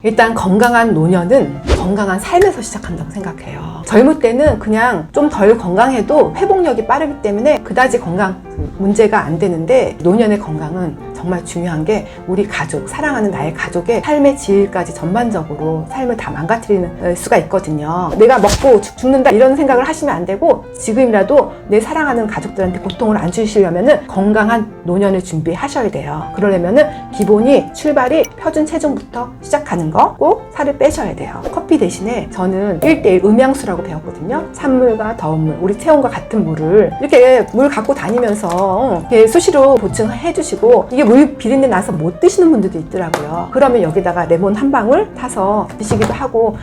일단 건강한 노년은 건강한 삶에서 시작한다고 생각해요. 젊을 때는 그냥 좀 덜 건강해도 회복력이 빠르기 때문에 그다지 건강 문제가 안 되는데, 노년의 건강은 정말 중요한 게 우리 가족, 사랑하는 나의 가족의 삶의 질까지 전반적으로 삶을 다 망가뜨리는 수가 있거든요. 내가 먹고 죽는다 이런 생각을 하시면 안 되고, 지금이라도 내 사랑하는 가족들한테 고통을 안 주시려면은 건강한 노년을 준비하셔야 돼요. 그러려면은 기본이 출발이 표준 체중부터 시작하는 거, 꼭 살을 빼셔야 돼요. 커피 대신에 저는 1:1 음양수라고 배웠거든요. 찬물과 더운 물, 우리 체온과 같은 물을 이렇게 물 갖고 다니면서 이렇게 수시로 보충해 주시고, 이게 물 비린내 나서 못 드시는 분들도 있더라고요. 그러면 여기다가 레몬 한 방울 타서 드시기도 하고.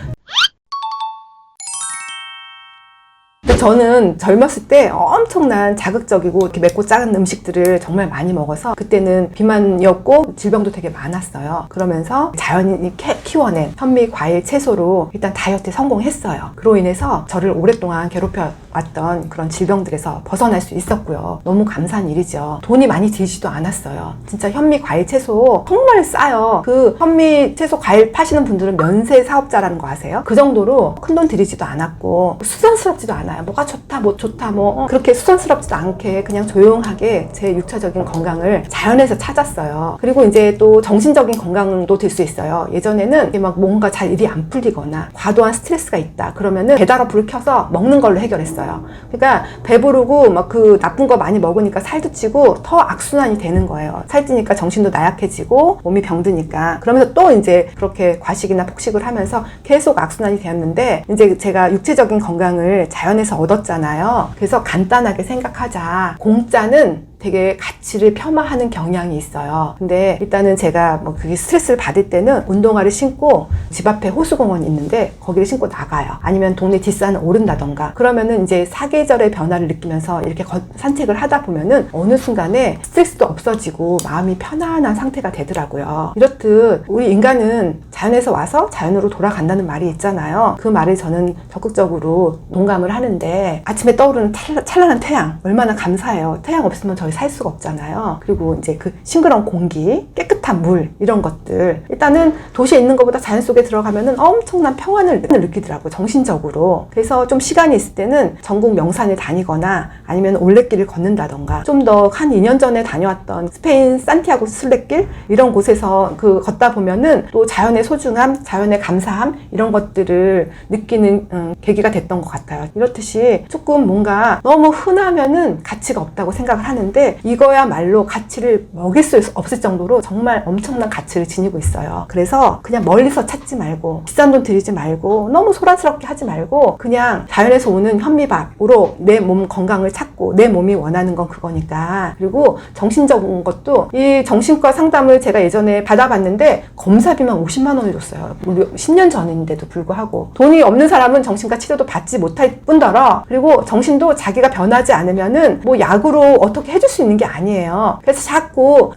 저는 젊었을 때 엄청난 자극적이고 이렇게 맵고 작은 음식들을 정말 많이 먹어서, 그때는 비만이었고 질병도 되게 많았어요. 그러면서 자연히 키워낸 현미, 과일, 채소로 일단 다이어트에 성공했어요. 그로 인해서 저를 오랫동안 괴롭혀 왔던 그런 질병들에서 벗어날 수 있었고요. 너무 감사한 일이죠. 돈이 많이 들지도 않았어요. 진짜 현미, 과일, 채소 정말 싸요. 그 현미, 채소, 과일 파시는 분들은 면세 사업자라는 거 아세요? 그 정도로 큰돈 들이지도 않았고 수선스럽지도 않아요. 뭐가 좋다, 뭐 좋다, 그렇게 수선스럽지도 않게 그냥 조용하게 제 육체적인 건강을 자연에서 찾았어요. 그리고 이제 또 정신적인 건강도 될 수 있어요. 예전에는 막 뭔가 잘 일이 안 풀리거나 과도한 스트레스가 있다 그러면은 배달어 불을 켜서 먹는 걸로 해결했어요. 그러니까 배부르고 막 그 나쁜 거 많이 먹으니까 살도 찌고 더 악순환이 되는 거예요. 살찌니까 정신도 나약해지고 몸이 병드니까. 그러면서 또 이제 그렇게 과식이나 폭식을 하면서 계속 악순환이 되었는데, 이제 제가 육체적인 건강을 자연에서 얻었잖아요. 그래서 간단하게 생각하자. 공짜는 되게 가치를 폄하하는 경향이 있어요. 근데 일단은 제가 그게 스트레스를 받을 때는 운동화를 신고 집 앞에 호수공원이 있는데 거기를 신고 나가요. 아니면 동네 뒷산을 오른다던가. 그러면은 이제 사계절의 변화를 느끼면서 이렇게 산책을 하다 보면은 어느 순간에 스트레스도 없어지고 마음이 편안한 상태가 되더라고요. 이렇듯 우리 인간은 자연에서 와서 자연으로 돌아간다는 말이 있잖아요. 그 말을 저는 적극적으로 동감을 하는데, 아침에 떠오르는 찬란한 태양 얼마나 감사해요. 태양 없으면 저희 살 수가 없잖아요. 그리고 이제 그 싱그러운 공기, 깨끗한 물, 이런 것들. 일단은 도시에 있는 것보다 자연 속에 들어가면은 엄청난 평안을 느끼더라고요. 정신적으로. 그래서 좀 시간이 있을 때는 전국 명산을 다니거나 아니면 올레길을 걷는다던가, 좀 더 한 2년 전에 다녀왔던 스페인 산티아고 순례길, 이런 곳에서 걷다 보면은 또 자연의 소중함, 자연의 감사함, 이런 것들을 느끼는 계기가 됐던 것 같아요. 이렇듯이 조금 뭔가 너무 흔하면은 가치가 없다고 생각을 하는데, 이거야말로 가치를 먹일 수 없을 정도로 정말 엄청난 가치를 지니고 있어요. 그래서 그냥 멀리서 찾지 말고, 비싼 돈 들이지 말고, 너무 소란스럽게 하지 말고, 그냥 자연에서 오는 현미밥으로 내 몸 건강을 찾고, 내 몸이 원하는 건 그거니까. 그리고 정신적인 것도, 이 정신과 상담을 제가 예전에 받아봤는데 검사비만 50만 원을 줬어요. 우리 10년 전인데도 불구하고. 돈이 없는 사람은 정신과 치료도 받지 못할 뿐더러, 그리고 정신도 자기가 변하지 않으면은 약으로 어떻게 해줄 수 있는 게 아니에요. 그래서 자꾸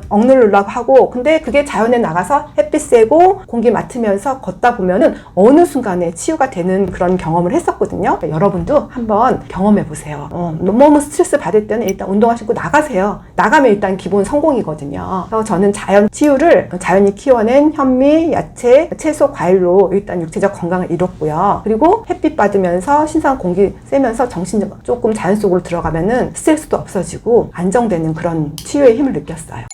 억누르려고 하고, 근데 그게 자연에 나가서 햇빛 쐬고 공기 맡으면서 걷다 보면은 어느 순간에 치유가 되는 그런 경험을 했었거든요. 그러니까 여러분도 한번 경험해 보세요. 너무 스트레스 받을 때는 일단 운동하시고 나가세요. 나가면 일단 기본 성공이거든요. 그래서 저는 자연 치유를 자연이 키워낸 현미, 야채, 채소, 과일로 일단 육체적 건강을 이뤘고요. 그리고 햇빛 받으면서 신선한 공기 쐬면서 정신 조금 자연 속으로 들어가면은 스트레스도 없어지고 안정되는 그런 치유의 힘을 느꼈어요.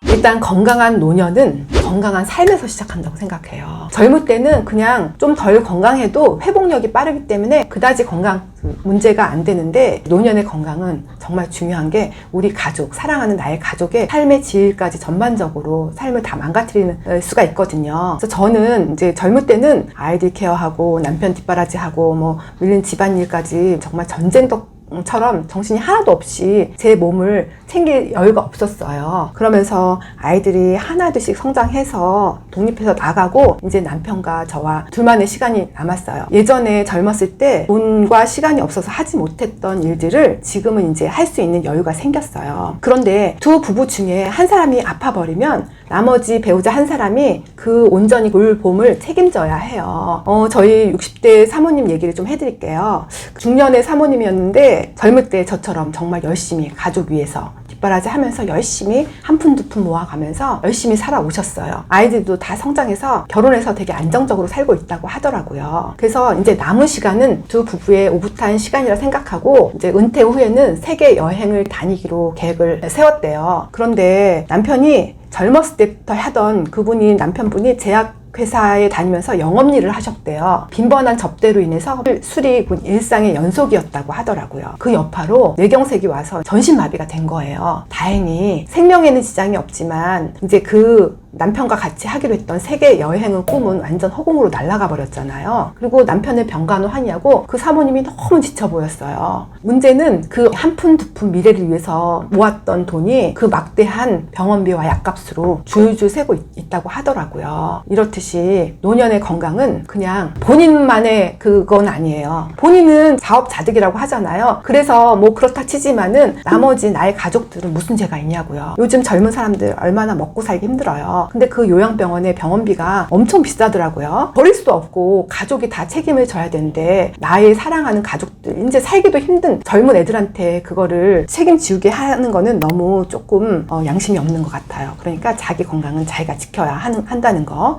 일단 건강한 노년은 건강한 삶에서 시작한다고 생각해요. 젊을 때는 그냥 좀 덜 건강해도 회복력이 빠르기 때문에 그다지 건강 문제가 안 되는데, 노년의 건강은 정말 중요한 게 우리 가족, 사랑하는 나의 가족의 삶의 질까지 전반적으로 삶을 다 망가뜨리는 수가 있거든요. 그래서 저는 이제 젊을 때는 아이들 케어하고 남편 뒷바라지하고 밀린 집안일까지 정말 전쟁터처럼 정신이 하나도 없이 제 몸을 챙길 여유가 없었어요. 그러면서 아이들이 하나둘씩 성장해서 독립해서 나가고 이제 남편과 저와 둘만의 시간이 남았어요. 예전에 젊었을 때 돈과 시간이 없어서 하지 못했던 일들을 지금은 이제 할 수 있는 여유가 생겼어요. 그런데 두 부부 중에 한 사람이 아파버리면 나머지 배우자 한 사람이 그 온전히 돌봄을 책임져야 해요. 저희 60대 사모님 얘기를 좀 해드릴게요. 중년의 사모님이었는데 젊을 때 저처럼 정말 열심히 가족 위해서 뒷바라지 하면서 열심히 한 푼 두 푼 모아가면서 열심히 살아오셨어요. 아이들도 다 성장해서 결혼해서 되게 안정적으로 살고 있다고 하더라고요. 그래서 이제 남은 시간은 두 부부의 오붓한 시간이라 생각하고 이제 은퇴 후에는 세계 여행을 다니기로 계획을 세웠대요. 그런데 남편이 젊었을 때부터 하던 그분이 남편분이 회사에 다니면서 영업일을 하셨대요. 빈번한 접대로 인해서 술이 일상의 연속이었다고 하더라고요. 그 여파로 뇌경색이 와서 전신마비가 된 거예요. 다행히 생명에는 지장이 없지만 이제 그 남편과 같이 하기로 했던 세계 여행은 꿈은 완전 허공으로 날아가 버렸잖아요. 그리고 남편의 병간호하냐고 그 사모님이 너무 지쳐 보였어요. 문제는 그 한 푼 두 푼 미래를 위해서 모았던 돈이 그 막대한 병원비와 약값으로 줄줄 새고 있다고 하더라고요. 이렇듯이 노년의 건강은 그냥 본인만의 그건 아니에요. 본인은 자업자득이라고 하잖아요. 그래서 뭐 그렇다 치지만은 나머지 나의 가족들은 무슨 죄가 있냐고요. 요즘 젊은 사람들 얼마나 먹고 살기 힘들어요. 근데 그 요양병원의 병원비가 엄청 비싸더라고요. 버릴 수도 없고 가족이 다 책임을 져야 되는데 나의 사랑하는 가족들, 이제 살기도 힘든 젊은 애들한테 그거를 책임지우게 하는 거는 너무 조금 양심이 없는 것 같아요. 그러니까 자기 건강은 자기가 지켜야 한다는 거.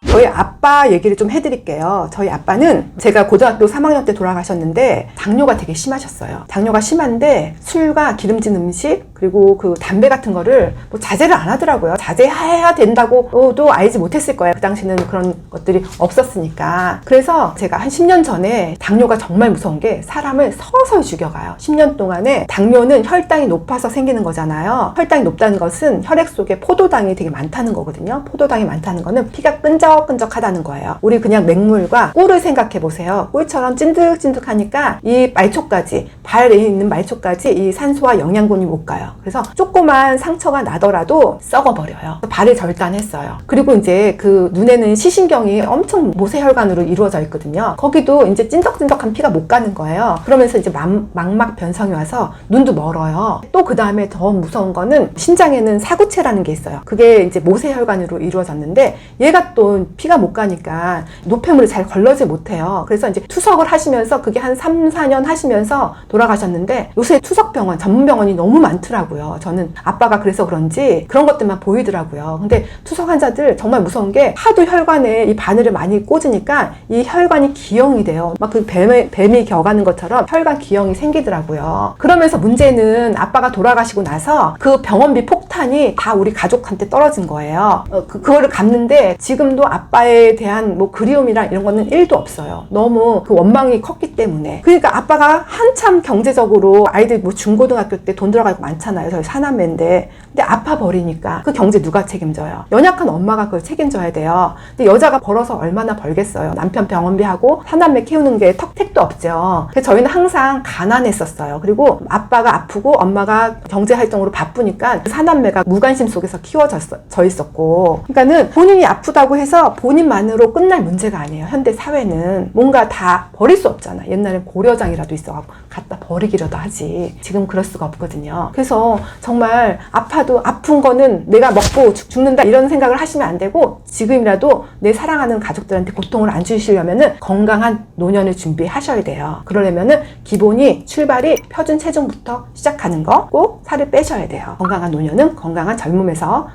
저희 아빠 얘기를 좀 해드릴게요. 저희 아빠는 제가 고등학교 3학년 때 돌아가셨는데 당뇨가 되게 심하셨어요. 당뇨가 심한데 술과 기름진 음식 그리고 그 담배 같은 거를 뭐 자제를 안 하더라고요. 자제해야 된다고도 알지 못했을 거예요. 그 당시는 그런 것들이 없었으니까. 그래서 제가 한 10년 전에 당뇨가 정말 무서운 게 사람을 서서히 죽여가요. 10년 동안에 당뇨는 혈당이 높아서 생기는 거잖아요. 혈당이 높다는 것은 혈액 속에 포도당이 되게 많다는 거거든요. 포도당이 많다는 거는 피가 끈적끈적하다는 거예요. 우리 그냥 맹물과 꿀을 생각해 보세요. 꿀처럼 찐득찐득하니까 이 말초까지, 발에 있는 말초까지 이 산소와 영양분이 못 가요. 그래서 조그만 상처가 나더라도 썩어버려요. 발을 절단했어요. 그리고 이제 그 눈에는 시신경이 엄청 모세혈관으로 이루어져 있거든요. 거기도 이제 찐득찐득한 피가 못 가는 거예요. 그러면서 이제 망막 변성이 와서 눈도 멀어요. 또 그 다음에 더 무서운 거는 신장에는 사구체라는 게 있어요. 그게 이제 모세혈관으로 이루어졌는데 얘가 또 피가 못 가니까 노폐물이 잘 걸러지 못해요. 그래서 이제 투석을 하시면서 그게 한 3, 4년 하시면서 돌아가셨는데 요새 투석병원, 전문병원이 너무 많더라고요. 저는 아빠가 그래서 그런지 그런 것들만 보이더라고요. 근데 투석 환자들 정말 무서운 게 하도 혈관에 이 바늘을 많이 꽂으니까 이 혈관이 기형이 돼요. 막 그 뱀이 겨가는 것처럼 혈관 기형이 생기더라고요. 그러면서 문제는 아빠가 돌아가시고 나서 그 병원비 폭탄이 다 우리 가족한테 떨어진 거예요. 그거를 갚는데 지금도 아빠에 대한 뭐 그리움이랑 이런 거는 1도 없어요. 너무 그 원망이 컸기 때문에. 그러니까 아빠가 한참 경제적으로 아이들 뭐 중고등학교 때 돈 들어가고 많잖아요. 저희 사남매인데. 근데 아파 버리니까 그 경제 누가 책임져요? 연약한 엄마가 그걸 책임져야 돼요. 근데 여자가 벌어서 얼마나 벌겠어요? 남편 병원비하고 사남매 키우는 게 택도 없죠. 그래서 저희는 항상 가난했었어요. 그리고 아빠가 아프고 엄마가 경제활동으로 바쁘니까 사남매가 무관심 속에서 키워져 있었고, 그러니까는 본인이 아프다고 해서 본인만으로 끝날 문제가 아니에요. 현대 사회는 뭔가 다 버릴 수 없잖아. 옛날엔 고려장이라도 있어갖고 갖다 버리기라도 하지. 지금 그럴 수가 없거든요. 그래서 정말 아픈 거는 내가 먹고 죽는다 이런 생각을 하시면 안 되고, 지금이라도 내 사랑하는 가족들한테 고통을 안 주시려면은 건강한 노년을 준비하셔야 돼요. 그러려면은 기본이 출발이 표준 체중부터 시작하는 거 꼭 살을 빼셔야 돼요. 건강한 노년은 건강한 젊음에서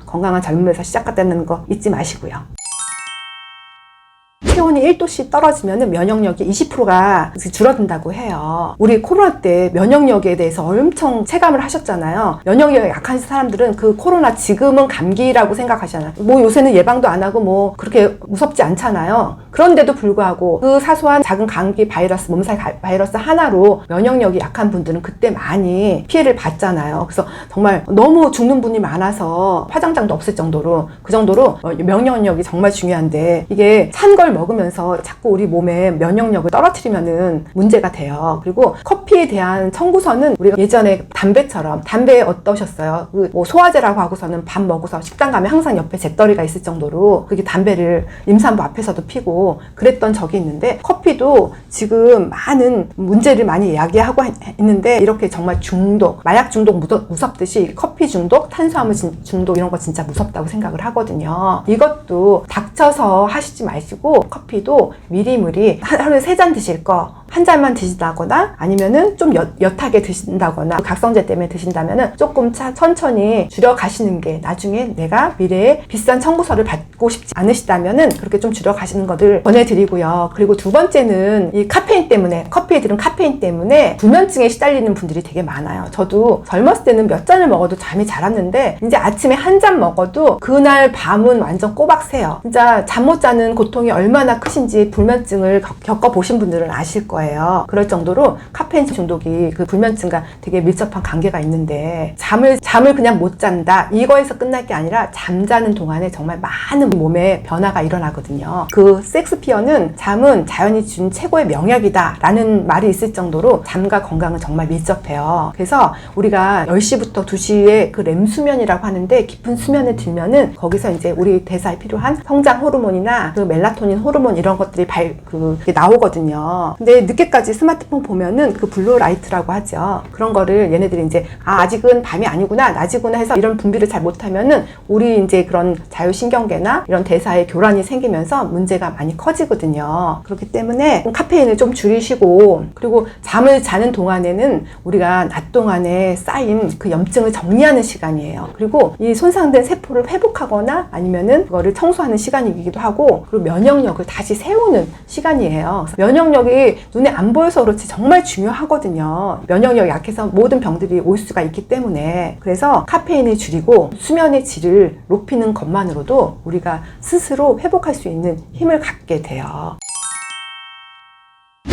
시작한다는 거 잊지 마시고요. 체온이 1도씩 떨어지면 면역력이 20%가 줄어든다고 해요. 우리 코로나 때 면역력에 대해서 엄청 체감을 하셨잖아요. 면역력이 약한 사람들은 그 코로나 지금은 감기라고 생각하잖아요. 뭐 요새는 예방도 안 하고 뭐 그렇게 무섭지 않잖아요. 그런데도 불구하고 그 사소한 작은 감기 바이러스, 몸살 바이러스 하나로 면역력이 약한 분들은 그때 많이 피해를 봤잖아요. 그래서 정말 너무 죽는 분이 많아서 화장장도 없을 정도로, 그 정도로 면역력이 정말 중요한데, 이게 찬 걸 먹을 먹으면서 자꾸 우리 몸의 면역력을 떨어뜨리면은 문제가 돼요. 그리고 커피에 대한 청구서는 우리가 예전에 담배처럼, 담배 어떠셨어요? 뭐 소화제라고 하고서는 밥 먹고서 식당 가면 항상 옆에 잿더리가 있을 정도로 그게 담배를 임산부 앞에서도 피고 그랬던 적이 있는데, 커피도 지금 많은 문제를 많이 이야기하고 있는데, 이렇게 정말 중독, 마약 중독 무섭듯이 커피 중독, 탄수화물 중독 이런 거 진짜 무섭다고 생각을 하거든요. 이것도 닥쳐서 하시지 마시고, 커피도 미리미리 하루에 3잔 드실 거 한 잔만 드신다거나 아니면은 좀 옅하게 드신다거나 각성제 때문에 드신다면은 조금 천천히 줄여가시는 게, 나중에 내가 미래에 비싼 청구서를 받고 싶지 않으시다면은 그렇게 좀 줄여가시는 것을 권해드리고요. 그리고 두 번째는 이 카페인 때문에, 커피에 들은 카페인 때문에 불면증에 시달리는 분들이 되게 많아요. 저도 젊었을 때는 몇 잔을 먹어도 잠이 잘 왔는데, 이제 아침에 한 잔 먹어도 그날 밤은 완전 꼬박 새요. 진짜 잠 못 자는 고통이 얼마나 크신지 불면증을 겪어보신 분들은 아실 거예요. 그럴 정도로 카페인 중독이 그 불면증과 되게 밀접한 관계가 있는데, 잠을 그냥 못 잔다, 이거에서 끝날 게 아니라 잠자는 동안에 정말 많은 몸에 변화가 일어나거든요. 그 섹스피어는 잠은 자연이 준 최고의 명약이다 라는 말이 있을 정도로 잠과 건강은 정말 밀접해요. 그래서 우리가 10시부터 2시에 그 렘 수면이라고 하는데, 깊은 수면에 들면은 거기서 이제 우리 대사에 필요한 성장 호르몬이나 그 멜라토닌 호르몬 이런 것들이 나오거든요. 근데 늦게까지 스마트폰 보면은 그 블루라이트라고 하죠. 그런 거를 얘네들이 이제 아직은 밤이 아니구나, 낮이구나 해서 이런 분비를 잘 못하면은 우리 이제 그런 자율신경계나 이런 대사에 교란이 생기면서 문제가 많이 커지거든요. 그렇기 때문에 카페인을 좀 줄이시고, 그리고 잠을 자는 동안에는 우리가 낮 동안에 쌓인 그 염증을 정리하는 시간이에요. 그리고 이 손상된 세포를 회복하거나 아니면은 그거를 청소하는 시간이기도 하고, 그리고 면역력을 다시 세우는 시간이에요. 면역력이 눈에 안 보여서 그렇지 정말 중요하거든요. 면역력이 약해서 모든 병들이 올 수가 있기 때문에. 그래서 카페인을 줄이고 수면의 질을 높이는 것만으로도 우리가 스스로 회복할 수 있는 힘을 갖게 돼요.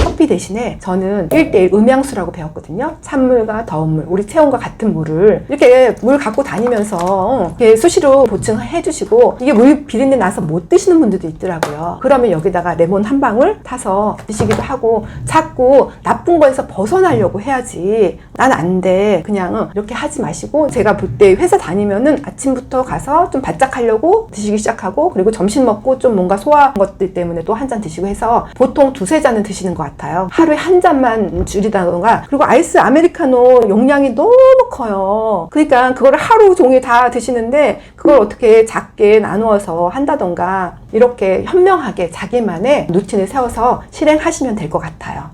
커피 대신에 저는 1:1 음양수라고 배웠거든요. 찬물과 더운 물, 우리 체온과 같은 물을 이렇게 물 갖고 다니면서 이렇게 수시로 보충해 주시고, 이게 물 비린내 나서 못 드시는 분들도 있더라고요. 그러면 여기다가 레몬 한 방울 타서 드시기도 하고, 자꾸 나쁜 거에서 벗어나려고 해야지 난 안 돼, 그냥 이렇게 하지 마시고, 제가 볼 때 회사 다니면은 아침부터 가서 좀 바짝 하려고 드시기 시작하고, 그리고 점심 먹고 좀 뭔가 소화한 것들 때문에 또 한 잔 드시고 해서 보통 2-3잔은 드시는 것 같아요. 하루에 한 잔만 줄이다던가, 그리고 아이스 아메리카노 용량이 너무 커요. 그러니까 그거를 하루 종일 다 드시는데 그걸 어떻게 작게 나누어서 한다던가, 이렇게 현명하게 자기만의 루틴을 세워서 실행하시면 될 것 같아요.